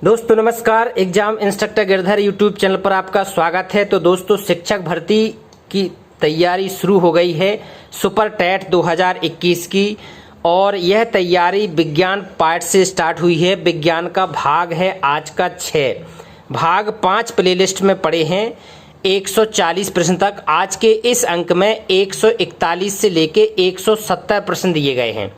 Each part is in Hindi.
दोस्तों नमस्कार। Exam instructor Girdhar YouTube channel पर आपका स्वागत है। तो दोस्तों शिक्षक भर्ती की तैयारी शुरू हो गई है सुपर टेट 2021 की, और यह तैयारी विज्ञान पार्ट से स्टार्ट हुई है। विज्ञान का भाग है आज का 6, भाग 5 प्लेलिस्ट में पड़े हैं 140 प्रश्न तक। आज के इस अंक में 141 से लेके 170 प्रश्न दिए गए हैं।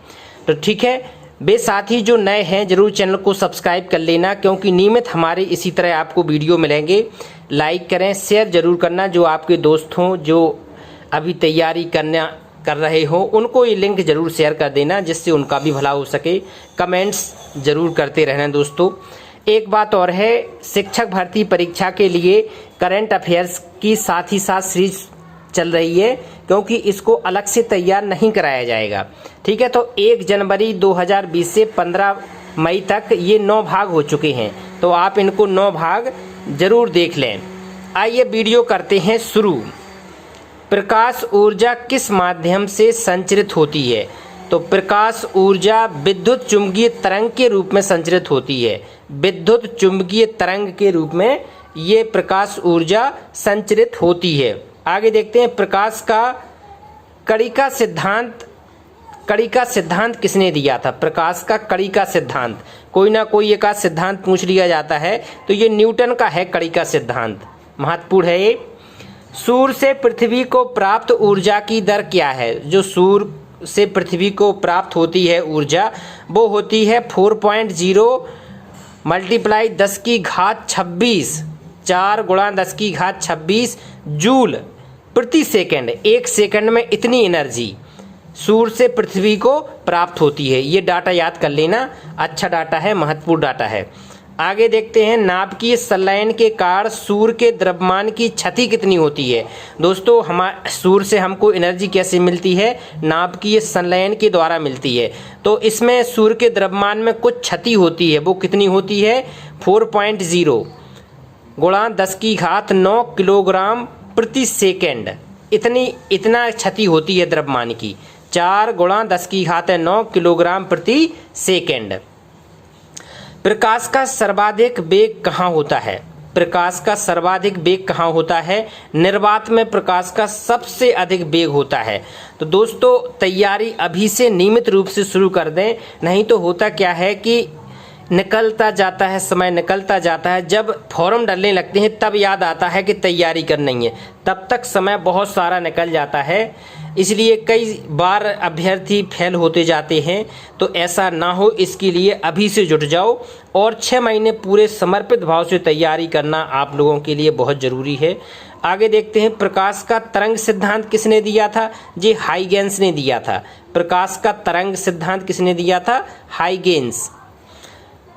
तो ठीक है, वे साथी जो नए हैं जरूर चैनल को सब्सक्राइब कर लेना, क्योंकि नियमित हमारे इसी तरह आपको वीडियो मिलेंगे। लाइक करें, शेयर जरूर करना। जो आपके दोस्त हों जो अभी तैयारी कर रहे हो उनको ये लिंक जरूर शेयर कर देना, जिससे उनका भी भला हो सके। कमेंट्स जरूर करते रहना दोस्तों। एक बात और है, शिक्षक भर्ती परीक्षा के लिए करंट अफेयर्स की साथ ही साथ सीरीज चल रही है, क्योंकि इसको अलग से तैयार नहीं कराया जाएगा। ठीक है, तो 1 जनवरी 2020 से 15 मई तक ये 9 भाग हो चुके हैं, तो आप इनको 9 भाग जरूर देख लें। आइए वीडियो करते हैं शुरू। प्रकाश ऊर्जा किस माध्यम से संचरित होती है? तो प्रकाश ऊर्जा विद्युत चुंबकीय तरंग के रूप में संचरित होती है। विद्युत चुंबकीय तरंग के रूप में ये प्रकाश ऊर्जा संचरित होती है। आगे देखते हैं, प्रकाश का कड़ी का सिद्धांत किसने दिया था? प्रकाश का कड़ी का सिद्धांत, कोई ना कोई एक सिद्धांत पूछ लिया जाता है, तो ये न्यूटन का है कड़ी का सिद्धांत, महत्वपूर्ण है ये। सूर्य से पृथ्वी को प्राप्त ऊर्जा की दर क्या है? जो सूर्य से पृथ्वी को प्राप्त होती है ऊर्जा, वो होती है 4.0 मल्टीप्लाई 10 की घात 26, 4 गुणा 10 की घात 26 जूल प्रति सेकंड। 1 सेकंड में इतनी एनर्जी सूर्य से पृथ्वी को प्राप्त होती है। ये डाटा याद कर लेना, अच्छा डाटा है, महत्वपूर्ण डाटा है। आगे देखते हैं, नाभिकीय संलयन के कारण सूर्य के द्रव्यमान की क्षति कितनी होती है? दोस्तों सूर्य से हमको एनर्जी कैसे मिलती है? नाभिकीय संलयन के द्वारा मिलती है। तो इसमें सूर्य के द्रव्यमान में कुछ क्षति होती है, वो कितनी होती है? 4.0 गुणा 10 की घात 9 किलोग्राम प्रति सेकेंड। इतना क्षति होती है द्रव्यमान की। 4 गुणा 10 की घात 9 किलोग्राम प्रति सेकेंड। प्रकाश का सर्वाधिक वेग कहाँ होता है? प्रकाश का सर्वाधिक वेग कहाँ होता है? निर्वात में प्रकाश का सबसे अधिक वेग होता है। तो दोस्तों तैयारी अभी से नियमित रूप से शुरू कर दें, नहीं तो होता क्या है कि निकलता जाता है, समय निकलता जाता है, जब फॉर्म डलने लगते हैं तब याद आता है कि तैयारी करनी है, तब तक समय बहुत सारा निकल जाता है। इसलिए कई बार अभ्यर्थी फेल होते जाते हैं। तो ऐसा ना हो, इसके लिए अभी से जुट जाओ, और 6 महीने पूरे समर्पित भाव से तैयारी करना आप लोगों के लिए बहुत ज़रूरी है। आगे देखते हैं, प्रकाश का तरंग सिद्धांत किसने दिया था? जी हाइगेंस ने दिया था। प्रकाश का तरंग सिद्धांत किसने दिया था? हाइगेंस।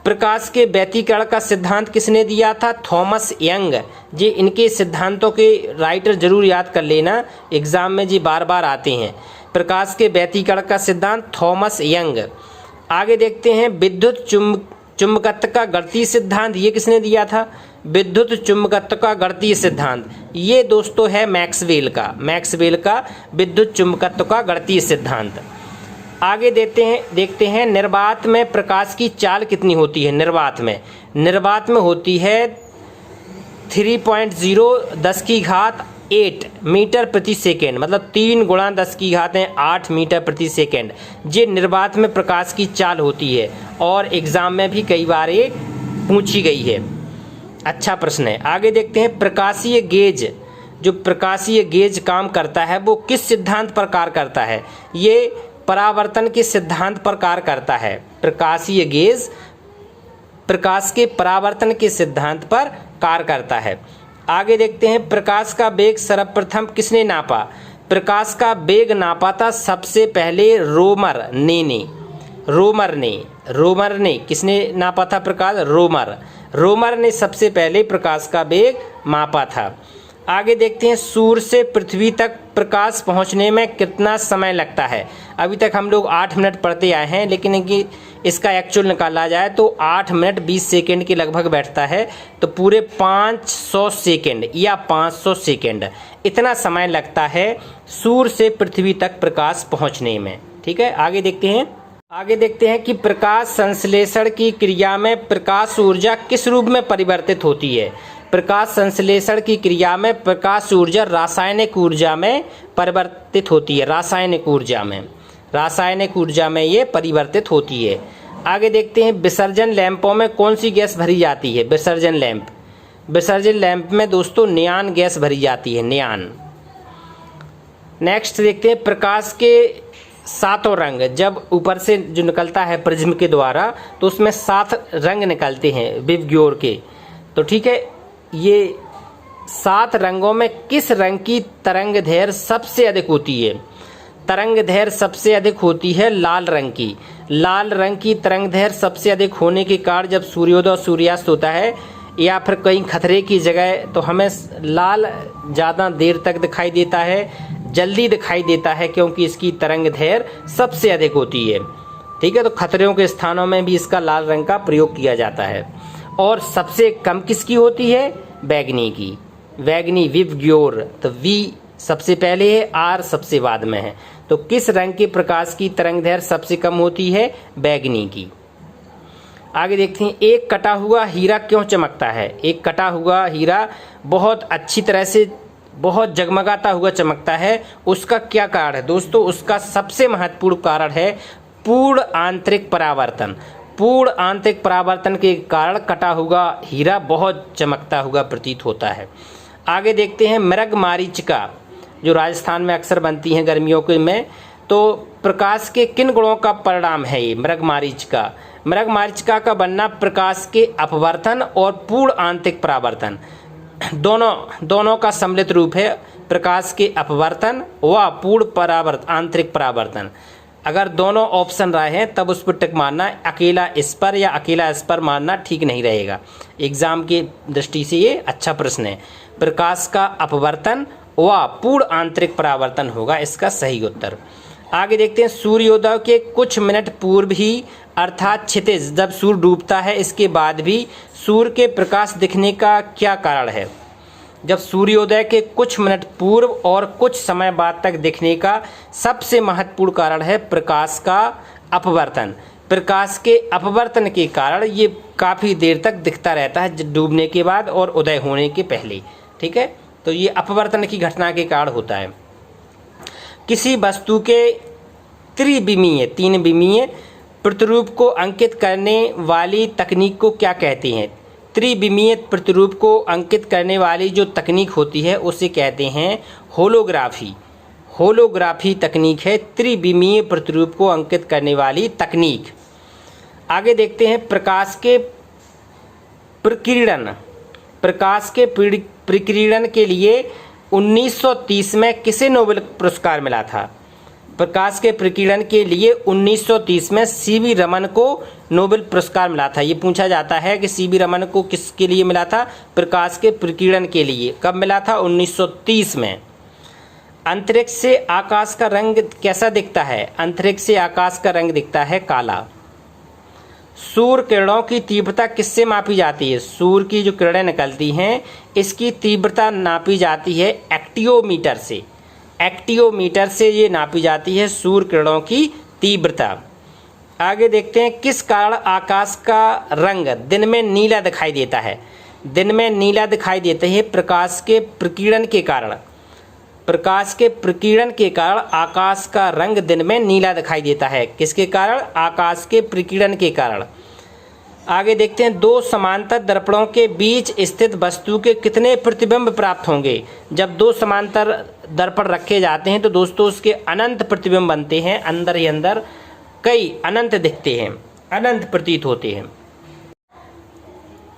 प्रकाश के व्यतिकरण का सिद्धांत किसने दिया था? Thomas young. जी इनके सिद्धांतों के राइटर जरूर याद कर लेना, एग्जाम में जी बार बार आते हैं। प्रकाश के व्यतिकरण का सिद्धांत थॉमस यंग। आगे देखते हैं, विद्युत चुंबकत्व का गणितीय सिद्धांत, ये किसने दिया था? विद्युत चुंबकत्व का गणितीय सिद्धांत, ये दोस्तों है मैक्सवेल का विद्युत चुंबकत्व का गणितीय सिद्धांत। आगे देखते हैं निर्वात में प्रकाश की चाल कितनी होती है? निर्वात में होती है 3.0 10 की घात 8 मीटर प्रति सेकेंड, मतलब 3 गुणा 10 की घात 8 मीटर प्रति सेकेंड। ये निर्वात में प्रकाश की चाल होती है, और एग्जाम में भी कई बार ये पूछी गई है। अच्छा प्रश्न है। आगे देखते हैं, प्रकाशीय गेज, जो प्रकाशीय गेज काम करता है वो किस सिद्धांत पर कार्य करता है? ये परावर्तन के सिद्धांत पर कार्य करता है। प्रकाशीय गेज प्रकाश के परावर्तन के सिद्धांत पर कार्य करता है। आगे देखते हैं, प्रकाश का वेग सर्वप्रथम किसने नापा? प्रकाश का वेग नापा था सबसे पहले रोमर ने। किसने नापा था प्रकाश? रोमर ने सबसे पहले प्रकाश का वेग मापा था। आगे देखते हैं, सूर्य से पृथ्वी तक प्रकाश पहुंचने में कितना समय लगता है? अभी तक हम लोग 8 मिनट पढ़ते आए हैं, लेकिन इसका एक्चुअल निकाला जाए तो 8 मिनट 20 सेकेंड के लगभग बैठता है। तो पूरे 500 सेकेंड या 500 सेकेंड इतना समय लगता है सूर्य से पृथ्वी तक प्रकाश पहुंचने में। ठीक है, आगे देखते हैं। आगे देखते हैं कि प्रकाश संश्लेषण की क्रिया में प्रकाश ऊर्जा किस रूप में परिवर्तित होती है। प्रकाश संश्लेषण की क्रिया में प्रकाश ऊर्जा रासायनिक ऊर्जा में परिवर्तित होती है। रासायनिक ऊर्जा में ये परिवर्तित होती है। आगे देखते हैं विसर्जन लैंपों में कौन सी गैस भरी जाती है। विसर्जन लैंप में दोस्तों नियान गैस भरी जाती है, नियान। नेक्स्ट देखते हैं प्रकाश के 7 रंग। जब ऊपर से जो निकलता है प्रिज्म के द्वारा तो उसमें 7 रंग निकलते हैं विबग्योर के। तो ठीक है, ये 7 रंगों में किस रंग की तरंग दैर्घ्य सबसे अधिक होती है। तरंग दैर्घ्य सबसे अधिक होती है लाल रंग की। लाल रंग की तरंग दैर्घ्य सबसे अधिक होने के कारण जब सूर्योदय और सूर्यास्त होता है या फिर कहीं खतरे की जगह तो हमें लाल ज़्यादा देर तक दिखाई देता है, जल्दी दिखाई देता है, क्योंकि इसकी तरंग दैर्घ्य सबसे अधिक होती है। ठीक है, तो खतरों के स्थानों में भी इसका लाल रंग का प्रयोग किया जाता है। और सबसे कम किसकी होती है, बैगनी की। बैगनी विबग्योर, तो वी सबसे पहले है, आर सबसे बाद में है। तो किस रंग के प्रकाश की तरंग दैर्घ्य सबसे कम होती है, बैगनी की। आगे देखते हैं एक कटा हुआ हीरा क्यों चमकता है। एक कटा हुआ हीरा बहुत अच्छी तरह से बहुत जगमगाता हुआ चमकता है, उसका क्या कारण है दोस्तों। उसका सबसे महत्वपूर्ण कारण है पूर्ण आंतरिक परावर्तन। पूर्ण आंतरिक परावर्तन के कारण कटा हुआ हीरा बहुत चमकता हुआ प्रतीत होता है। आगे देखते हैं मृगमरीचिका, जो राजस्थान में अक्सर बनती हैं गर्मियों के में। तो प्रकाश के किन गुणों का परिणाम है ये मृगमरीचिका। मृगमरीचिका का बनना प्रकाश के अपवर्तन और पूर्ण आंतरिक परावर्तन दोनों का सम्मिलित रूप है। प्रकाश के अपवर्तन व पूर्ण आंतरिक परावर्तन। अगर दोनों ऑप्शन रहे हैं तब उस पर टिक मारना, अकेला इस पर या अकेला इस पर मारना ठीक नहीं रहेगा। एग्जाम की दृष्टि से ये अच्छा प्रश्न है। प्रकाश का अपवर्तन व पूर्ण आंतरिक परावर्तन होगा इसका सही उत्तर। आगे देखते हैं सूर्योदय के कुछ मिनट पूर्व ही अर्थात क्षितिज, जब सूर्य डूबता है इसके बाद भी सूर्य के प्रकाश दिखने का क्या कारण है। जब सूर्योदय के कुछ मिनट पूर्व और कुछ समय बाद तक दिखने का सबसे महत्वपूर्ण कारण है प्रकाश का अपवर्तन। प्रकाश के अपवर्तन के कारण ये काफ़ी देर तक दिखता रहता है डूबने के बाद और उदय होने के पहले। ठीक है, तो ये अपवर्तन की घटना के कारण होता है। किसी वस्तु के त्रिविमीय 3 विमीय प्रतिरूप को अंकित करने वाली तकनीक को क्या कहते हैं। त्रिविमीय प्रतिरूप को अंकित करने वाली जो तकनीक होती है उसे कहते हैं होलोग्राफी। होलोग्राफी तकनीक है त्रिविमीय प्रतिरूप को अंकित करने वाली तकनीक। आगे देखते हैं प्रकाश के प्रकीर्णन। प्रकाश के प्रकीर्णन के लिए 1930 में किसे नोबेल पुरस्कार मिला था। प्रकाश के प्रकीर्णन के लिए 1930 में सीवी रमन को नोबेल पुरस्कार मिला था। ये पूछा जाता है कि सीवी रमन को किसके लिए मिला था, प्रकाश के प्रकीर्णन के लिए। कब मिला था, 1930 में। अंतरिक्ष से आकाश का रंग कैसा दिखता है। अंतरिक्ष से आकाश का रंग दिखता है काला। सूर्य किरणों की तीव्रता किससे मापी जाती है। सूर्य की जो किरणें निकलती हैं इसकी तीव्रता नापी जाती है एक्टियोमीटर से। एक्टियोमीटर से ये नापी जाती है सूर्य किरणों की तीव्रता। आगे देखते हैं किस कारण आकाश का रंग दिन में नीला दिखाई देता है। दिन में नीला दिखाई देते हैं प्रकाश के प्रकीर्णन के कारण। प्रकाश के प्रकीर्णन के कारण आकाश का रंग दिन में नीला दिखाई देता है। किसके कारण, आकाश के प्रकीर्णन के कारण। आगे देखते हैं 2 समांतर दर्पणों के बीच स्थित वस्तु के कितने प्रतिबिंब प्राप्त होंगे। जब 2 समांतर दर्पण रखे जाते हैं तो दोस्तों उसके अनंत प्रतिबिंब बनते हैं। अंदर ही अंदर कई अनंत दिखते हैं, अनंत प्रतीत होते हैं।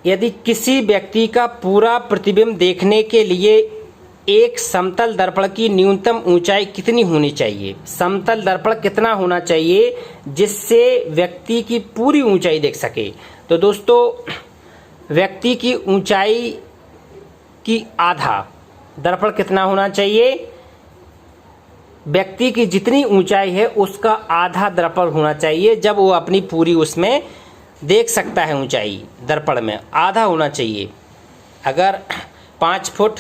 यदि किसी व्यक्ति का पूरा प्रतिबिंब देखने के लिए एक समतल दर्पण की न्यूनतम ऊंचाई कितनी होनी चाहिए। समतल दर्पण कितना होना चाहिए जिससे व्यक्ति की पूरी ऊंचाई देख सके। तो दोस्तों व्यक्ति की ऊंचाई की आधा दर्पण कितना होना चाहिए, व्यक्ति की जितनी ऊंचाई है उसका आधा दर्पण होना चाहिए। जब वो अपनी पूरी उसमें देख सकता है ऊंचाई दर्पण में आधा होना चाहिए। अगर 5 फुट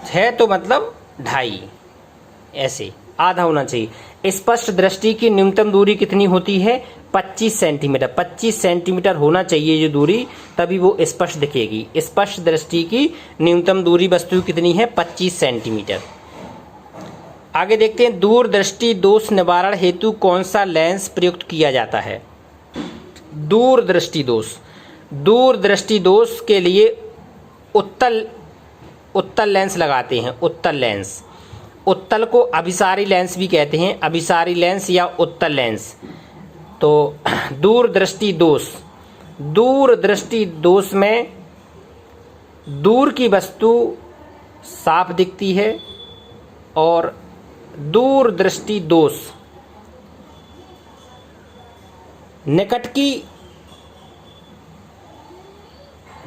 है तो मतलब 2.5 ऐसे आधा होना चाहिए। स्पष्ट दृष्टि की न्यूनतम दूरी कितनी होती है? 25 सेंटीमीटर। 25 सेंटीमीटर होना चाहिए ये दूरी, तभी वो स्पष्ट दिखेगी। स्पष्ट दृष्टि की न्यूनतम दूरी वस्तु कितनी है? 25 सेंटीमीटर। आगे देखते हैं, दूरदृष्टि दोष निवारण हेतु कौन सा लेंस प्रयुक्त किया जाता है? दूरदृष्टि दोष के लिए उत्तल लेंस लगाते हैं। उत्तल लेंस, उत्तल को अभिसारी लेंस भी कहते हैं, अभिसारी लेंस या उत्तल लेंस। तो दूरदृष्टि दोष में दूर की वस्तु साफ दिखती है और दूरदृष्टि दोष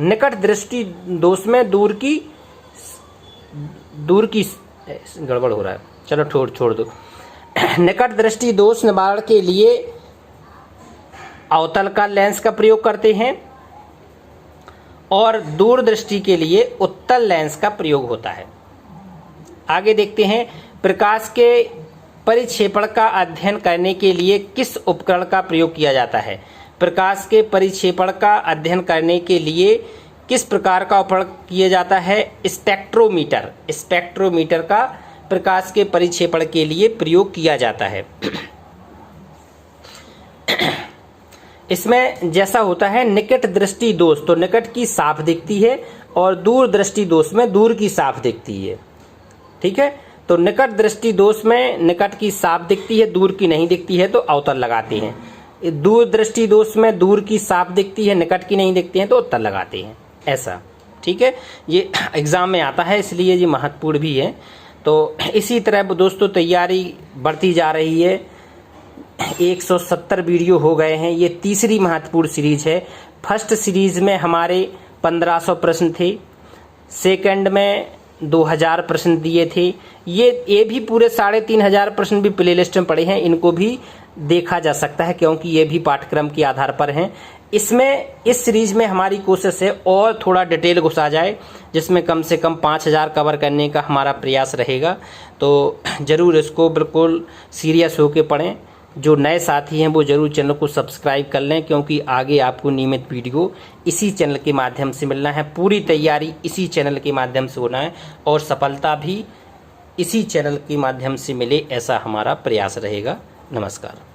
निकट दृष्टि दोष में दूर की गड़बड़ हो रहा है, चलो छोड़ दो। निकट दृष्टि दोष निवारण के लिए अवतल का लेंस का प्रयोग करते हैं और दूरदृष्टि के लिए उत्तल लेंस का प्रयोग होता है। आगे देखते हैं, प्रकाश के परिक्षेपण का अध्ययन करने के लिए किस उपकरण का प्रयोग किया जाता है? प्रकाश के परिक्षेपण का अध्ययन करने के लिए किस प्रकार का उपकरण किया जाता है? स्पेक्ट्रोमीटर। स्पेक्ट्रोमीटर का प्रकाश के परिक्षेपण के लिए प्रयोग किया जाता है। इसमें जैसा होता है निकट दृष्टि दोष, तो निकट की साफ दिखती है और दूर दृष्टि दोष में दूर की साफ दिखती है। ठीक है, तो निकट दृष्टि दोष में निकट की साफ दिखती है, दूर की नहीं दिखती है, तो अवतल लगाते हैं। दूर दृष्टि दोष में दूर की साफ दिखती है, निकट की नहीं दिखती है, तो उत्तल लगाते हैं। ऐसा, ठीक है, ये एग्जाम में आता है, इसलिए ये महत्वपूर्ण भी है। तो इसी तरह दोस्तों तैयारी बढ़ती जा रही है। 170 वीडियो हो गए हैं। ये तीसरी महत्वपूर्ण सीरीज है। फर्स्ट सीरीज में हमारे 1500 प्रश्न थे, सेकंड में 2000 प्रश्न दिए थे। ये भी पूरे 3500 प्रश्न भी प्लेलिस्ट में पड़े हैं, इनको भी देखा जा सकता है क्योंकि ये भी पाठ्यक्रम के आधार पर हैं। इस सीरीज में हमारी कोशिश है और थोड़ा डिटेल घुसा जाए, जिसमें कम से कम 5000 कवर करने का हमारा प्रयास रहेगा। तो ज़रूर इसको बिल्कुल सीरियस होकर पढ़ें। जो नए साथी हैं वो ज़रूर चैनल को सब्सक्राइब कर लें, क्योंकि आगे आपको नियमित वीडियो इसी चैनल के माध्यम से मिलना है। पूरी तैयारी इसी चैनल के माध्यम से होना है और सफलता भी इसी चैनल के माध्यम से मिले, ऐसा हमारा प्रयास रहेगा। नमस्कार।